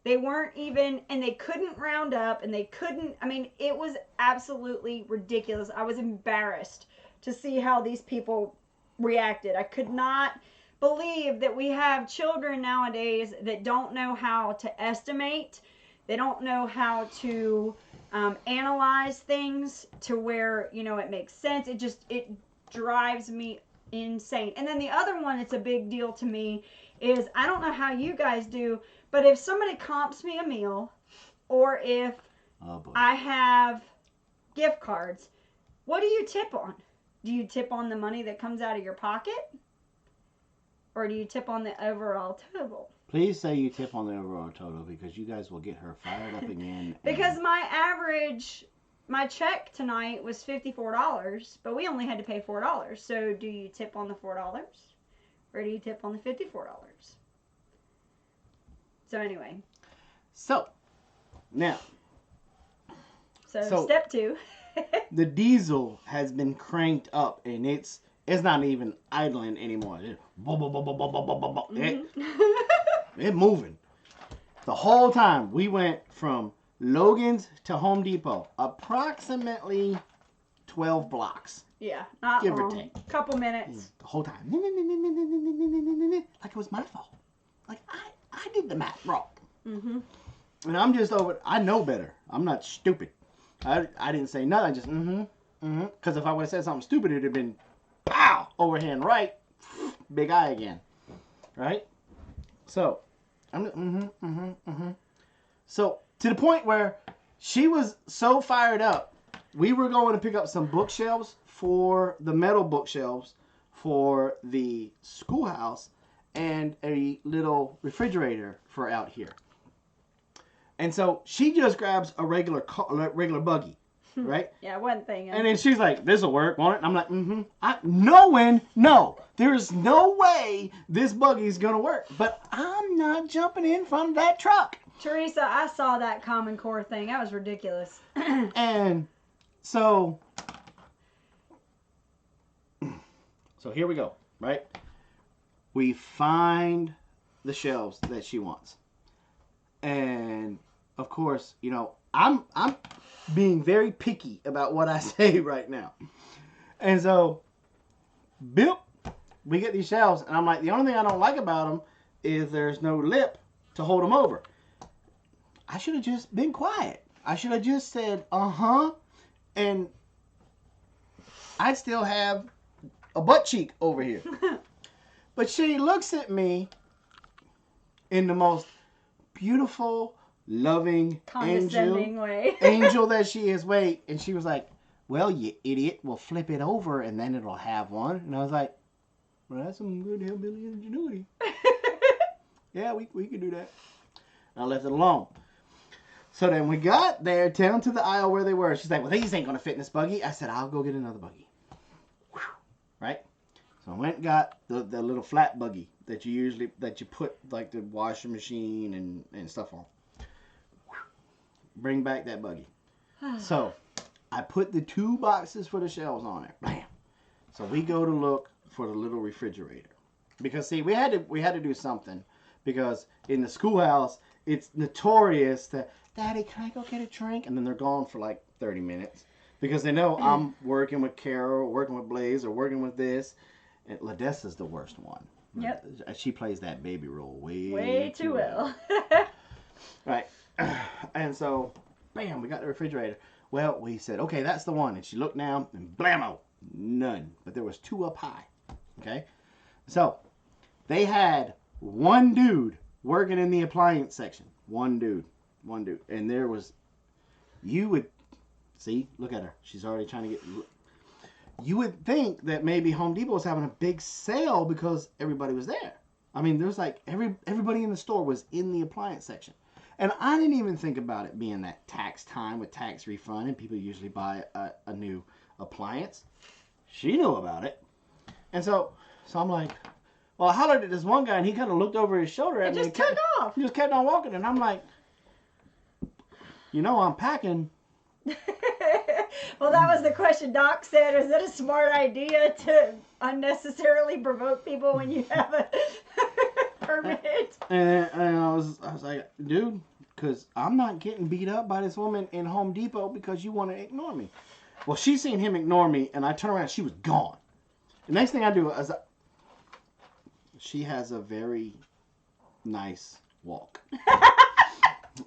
They weren't even, and they couldn't round up, and they couldn't, I mean, it was absolutely ridiculous. I was embarrassed to see how these people reacted. I could not believe that we have children nowadays that don't know how to estimate. They don't know how to analyze things to where, it makes sense. It drives me insane. And then the other one that's a big deal to me is, I don't know how you guys do, but if somebody comps me a meal, or if I have gift cards, what do you tip on? Do you tip on the money that comes out of your pocket? Or do you tip on the overall total? Please say you tip on the overall total, because you guys will get her fired up again. Because my check tonight was $54, but we only had to pay $4. So do you tip on the $4? Or do you tip on the $54? So anyway. So, now. So step 2. The diesel has been cranked up, and it's not even idling anymore. It's moving. The whole time we went from Logan's to Home Depot, approximately 12 blocks. Yeah, not give long. Or take. Couple minutes. The whole time. Like it was my fault. Like I did the math wrong. Mm-hmm. And I'm just over. I know better. I'm not stupid. I didn't say nothing. I just Because if I would have said something stupid, it'd have been pow, overhand right, big eye again, right? So, So, to the point where she was so fired up, we were going to pick up some bookshelves for the metal bookshelves for the schoolhouse and a little refrigerator for out here. And so she just grabs a regular buggy, right? Yeah, one thing. And then she's like, "This'll work, won't it?" And I'm like, "Mm-hmm." No, there's no way this buggy's gonna work. But I'm not jumping in front of that truck. Teresa, I saw that Common Core thing. That was ridiculous. And so here we go, right? We find the shelves that she wants. And of course, you know, I'm being very picky about what I say right now. And so, Bill, we get these shelves, and I'm like, the only thing I don't like about them is there's no lip to hold them over. I should have just been quiet. I should have just said, and I'd still have a butt cheek over here. But she looks at me in the most beautiful, loving, condescending way. angel that she is. Wait, and she was like, "Well, you idiot, we'll flip it over and then it'll have one." And I was like, "Well, that's some good hillbilly ingenuity." Yeah, we can do that. And I left it alone. So then we got there, down to the aisle where they were. She's like, "Well, these ain't gonna fit in this buggy." I said, "I'll go get another buggy." Whew. Right? So I went and got the little flat buggy that you put like the washing machine and stuff on. Bring back that buggy. So I put the 2 boxes for the shelves on it. Bam. So we go to look for the little refrigerator. Because see, we had to do something. Because in the schoolhouse, it's notorious that, "Daddy, can I go get a drink?" And then they're gone for like 30 minutes. Because they know I'm working with Carol, or working with Blaze, or working with this. And Ladessa's the worst one. Yep. She plays that baby role way too well. Right. And so, bam, we got the refrigerator. Well, we said, "Okay, that's the one." And she looked down, and blammo, none. But there was 2 up high. Okay? So, they had one dude working in the appliance section. One dude. And there was, you would, see, look at her. She's already trying to get, you would think that maybe Home Depot was having a big sale because everybody was there. I mean, there's like, everybody in the store was in the appliance section. And I didn't even think about it being that tax time with tax refund, and people usually buy a new appliance. She knew about it. And so I'm like, well, I hollered at this one guy, and he kind of looked over his shoulder at me. Just took off. He just kept on walking, and I'm like, "You know, I'm packing." Well, that was the question Doc said. Is it a smart idea to unnecessarily provoke people when you have a permit? And I was like, "Dude, because I'm not getting beat up by this woman in Home Depot because you want to ignore me." Well, she seen him ignore me, and I turned around, she was gone. The next thing I do is, she has a very nice walk.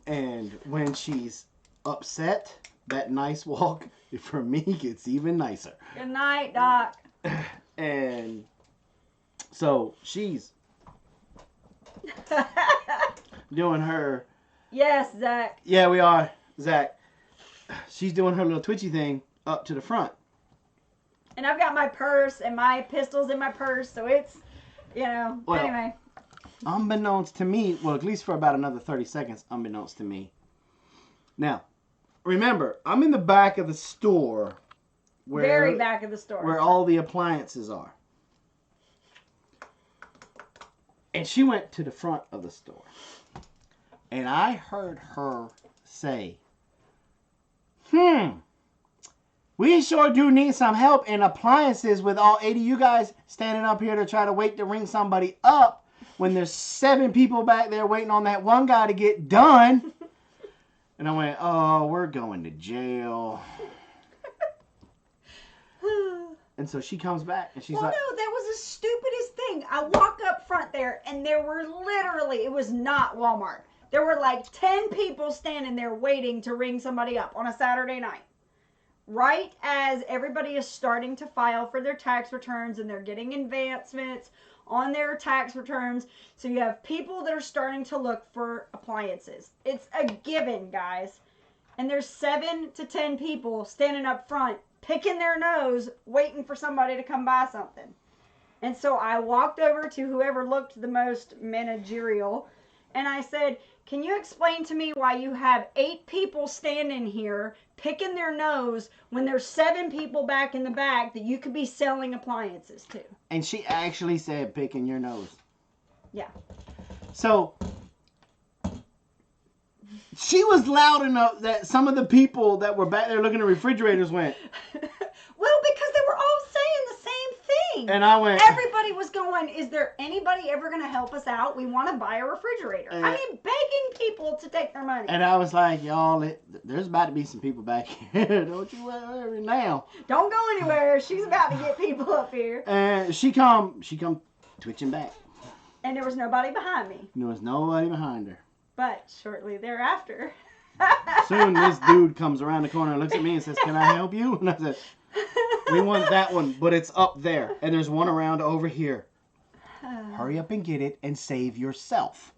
And when she's upset, that nice walk, for me, gets even nicer. Good night, Doc. And so she's doing her... Yes, Zach. Yeah, we are, Zach. She's doing her little twitchy thing up to the front. And I've got my purse and my pistols in my purse, so it's, you know, Well, anyway. Unbeknownst to me, well, at least for about another 30 seconds, unbeknownst to me. Now, remember, I'm in the back of the store. Very back of the store. Where all the appliances are. And she went to the front of the store. And I heard her say, "We sure do need some help in appliances with all 80 you guys standing up here to try to wait to ring somebody up when there's 7 people back there waiting on that one guy to get done." And I went, "Oh, we're going to jail." And so she comes back and she's like... no, that was the stupidest thing. I walk up front there and there were literally, it was not Walmart. There were like 10 people standing there waiting to ring somebody up on a Saturday night. Right as everybody is starting to file for their tax returns and they're getting advancements on their tax returns. So you have people that are starting to look for appliances. It's a given, guys. And there's 7 to 10 people standing up front, picking their nose, waiting for somebody to come buy something. And so I walked over to whoever looked the most managerial, and I said, can you explain to me why you have 8 people standing here picking their nose when there's 7 people back in the back that you could be selling appliances to? And she actually said picking your nose. Yeah. So she was loud enough that some of the people that were back there looking at refrigerators went. Well, because they were all saying the same thing. And I went. Everybody was going, is there anybody ever going to help us out? We want to buy a refrigerator. I mean, begging people to take their money. And I was like, y'all, there's about to be some people back here. Don't you worry now. Don't go anywhere. She's about to get people up here. And she come twitching back. And there was nobody behind me. There was nobody behind her. But shortly thereafter. Soon this dude comes around the corner and looks at me and says, can I help you? And I said, we want that one, but it's up there. And there's one around over here. Hurry up and get it and save yourself.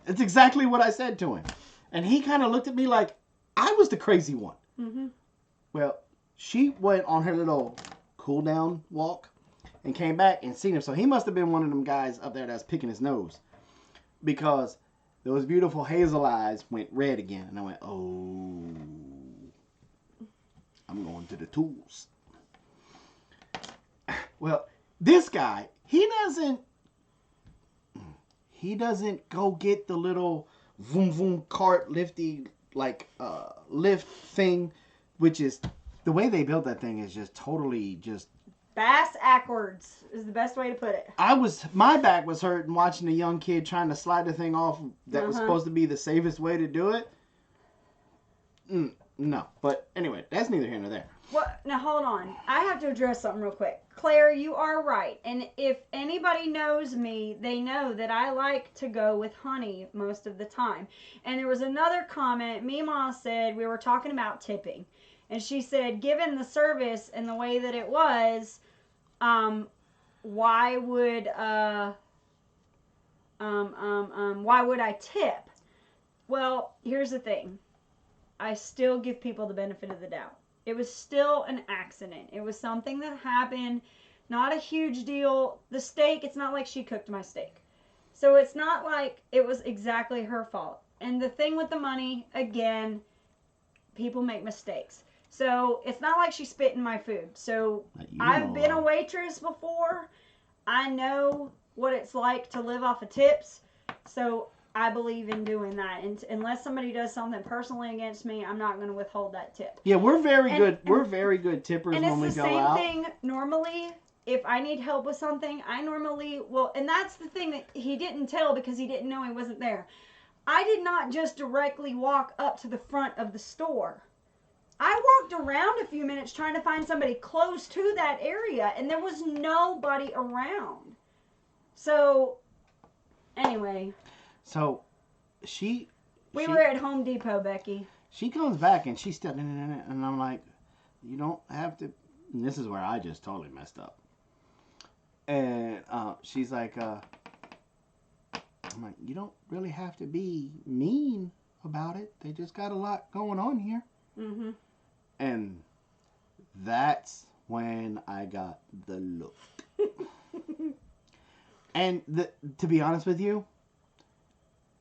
It's exactly what I said to him. And he kind of looked at me like I was the crazy one. Mm-hmm. Well, she went on her little cool down walk and came back and seen him. So he must have been one of them guys up there that's picking his nose. Because those beautiful hazel eyes went red again. And I went, oh, I'm going to the tools. Well, this guy, he doesn't go get the little vroom vroom cart lifty lift thing, which is the way they built that thing is just totally just bass backwards is the best way to put it. My back was hurting watching a young kid trying to slide the thing off that was supposed to be the safest way to do it. No, but anyway, that's neither here nor there. Well, now hold on. I have to address something real quick. Claire, you are right. And if anybody knows me, they know that I like to go with honey most of the time. And there was another comment. Meemaw said, we were talking about tipping. And she said, given the service and the way that it was, why would I tip? Well, here's the thing. I still give people the benefit of the doubt. It was still an accident. It was something that happened. Not a huge deal. The steak, it's not like she cooked my steak. So it's not like it was exactly her fault. And the thing with the money, again, people make mistakes. So it's not like she spit in my food. So I've been a waitress before. I know what it's like to live off of tips. So I believe in doing that. And unless somebody does something personally against me, I'm not going to withhold that tip. Yeah, we're very good. We're very good tippers when we go out. And it's the same thing normally. If I need help with something, I normally will. And that's the thing that he didn't tell because he didn't know he wasn't there. I did not just directly walk up to the front of the store. I walked around a few minutes trying to find somebody close to that area, and there was nobody around. So, anyway. So, we were at Home Depot, Becky. She comes back and she's still, and I'm like, you don't have to. And this is where I just totally messed up. And she's like, I'm like, you don't really have to be mean about it. They just got a lot going on here. Mm-hmm. And that's when I got the look. And to be honest with you,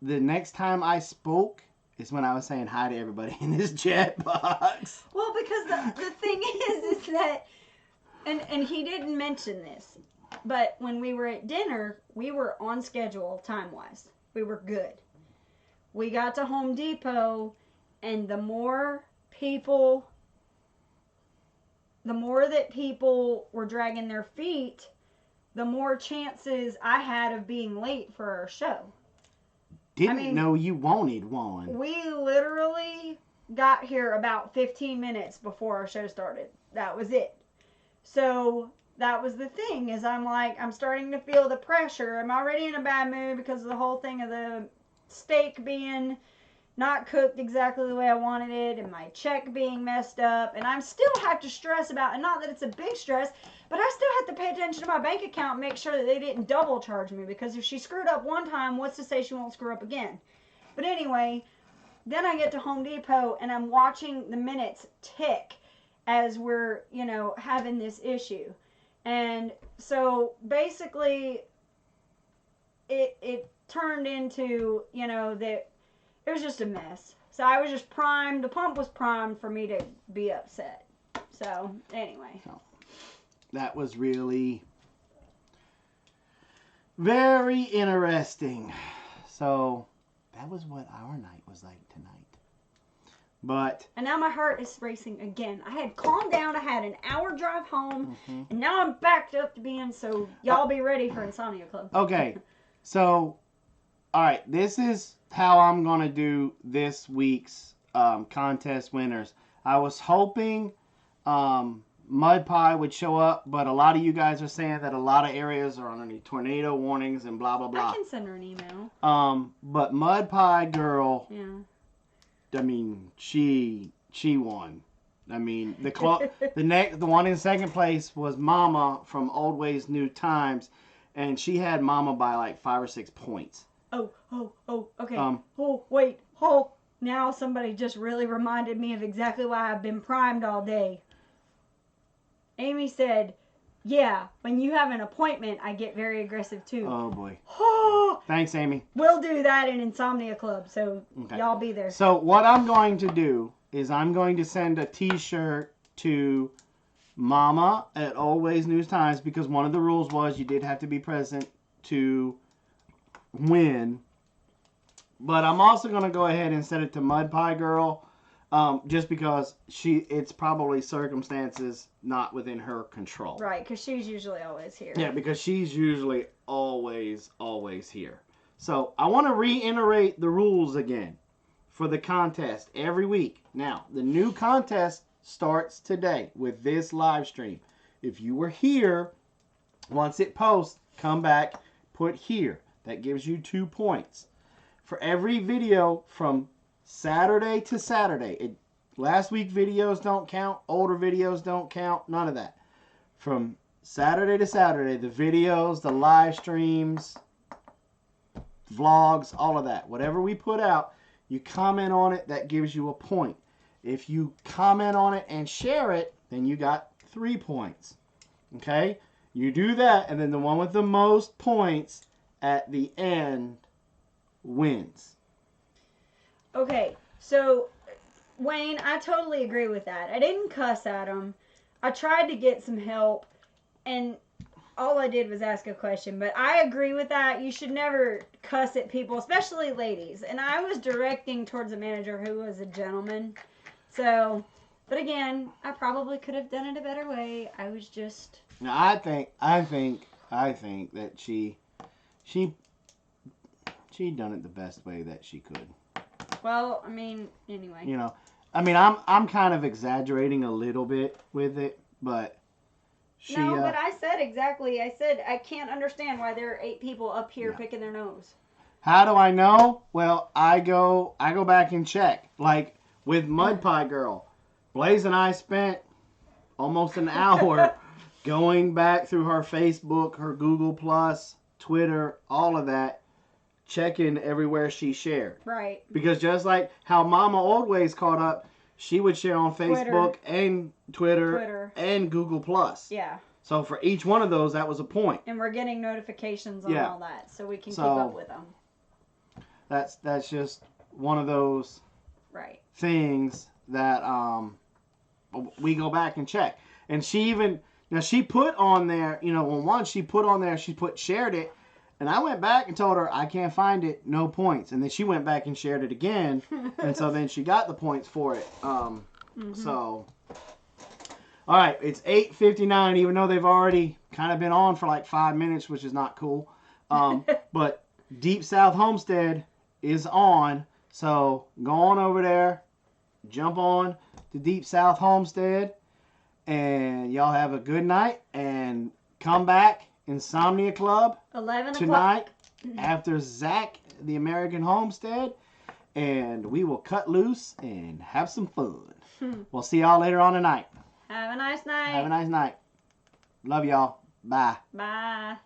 the next time I spoke is when I was saying hi to everybody in this chat box. Well, because the thing is that, and he didn't mention this, but when we were at dinner, we were on schedule time-wise. We were good. We got to Home Depot, and the more that people were dragging their feet, the more chances I had of being late for our show. Didn't know you wanted one. We literally got here about 15 minutes before our show started. That was it. So that was the thing, is I'm starting to feel the pressure. I'm already in a bad mood because of the whole thing of the steak being not cooked exactly the way I wanted it, and my check being messed up, and I still have to stress about, and not that it's a big stress, but I still have to pay attention to my bank account and make sure that they didn't double charge me, because if she screwed up one time, what's to say she won't screw up again? But anyway, then I get to Home Depot, and I'm watching the minutes tick as we're, having this issue. And so basically, it turned into, that it was just a mess. So I was just primed. The pump was primed for me to be upset. So anyway. So, that was really very interesting. So that was what our night was like tonight. But and now my heart is racing again. I had calmed down. I had an hour drive home, and now I'm backed up to being. So y'all be ready for Insomnia Club. Okay, so all right, this is how I'm gonna do this week's contest winners. I was hoping Mud Pie would show up, but a lot of you guys are saying that a lot of areas are under tornado warnings and blah blah blah. I can send her an email. But Mud Pie Girl. Yeah. I mean, she won. I mean, the one in second place was Mama from Old Ways New Times, and she had Mama by like 5 or 6 points. Oh, okay. Wait. Now somebody just really reminded me of exactly why I've been primed all day. Amy said, yeah, when you have an appointment, I get very aggressive too. Oh, boy. Thanks, Amy. We'll do that in Insomnia Club, so y'all be there. So what I'm going to do is I'm going to send a t-shirt to Mama at Old Ways News Times, because one of the rules was you did have to be present to win. But I'm also going to go ahead and send it to Mud Pie Girl, just because it's probably circumstances not within her control. Right, because she's usually always here. Yeah, because she's usually always here. So I want to reiterate the rules again for the contest every week. Now, the new contest starts today with this live stream. If you were here, once it posts, come back, put here. That gives you 2 points. For every video from Saturday to Saturday, last week videos don't count, older videos don't count, none of that. From Saturday to Saturday, the videos, the live streams, vlogs, all of that. Whatever we put out, you comment on it, that gives you a point. If you comment on it and share it, then you got 3 points. Okay? You do that, and then the one with the most points at the end wins. Okay, so Wayne, I totally agree with that. I didn't cuss at him. I tried to get some help, and all I did was ask a question. But I agree with that. You should never cuss at people, especially ladies. And I was directing towards a manager who was a gentleman. So, but again, I probably could have done it a better way. I was just... Now, I think that she done it the best way that she could. Well, I mean, anyway. You know, I mean, I'm kind of exaggerating a little bit with it, but she... No, but I said exactly. I said I can't understand why there are 8 people up here picking their nose. How do I know? Well, I go back and check. Like with Mud Pie Girl, Blaze and I spent almost an hour going back through her Facebook, her Google Plus, Twitter, all of that, checking everywhere she shared. Right. Because just like how Mama Oldways caught up, she would share on Facebook and Twitter and Google Plus. Yeah. So for each one of those, that was a point. And we're getting notifications on all that, so we can keep up with them. That's just one of those things that we go back and check. And she put on there, she shared it. And I went back and told her, I can't find it, no points. And then she went back and shared it again. And so then she got the points for it. So, all right, it's 8:59, even though they've already kind of been on for like 5 minutes, which is not cool. But Deep South Homestead is on. So go on over there, jump on to Deep South Homestead, and y'all have a good night. And come back. Insomnia Club 11 tonight after Zach, the American Homestead, and we will cut loose and have some fun. We'll see y'all later on tonight. Have a nice night. Have a nice night. Love y'all. Bye. Bye.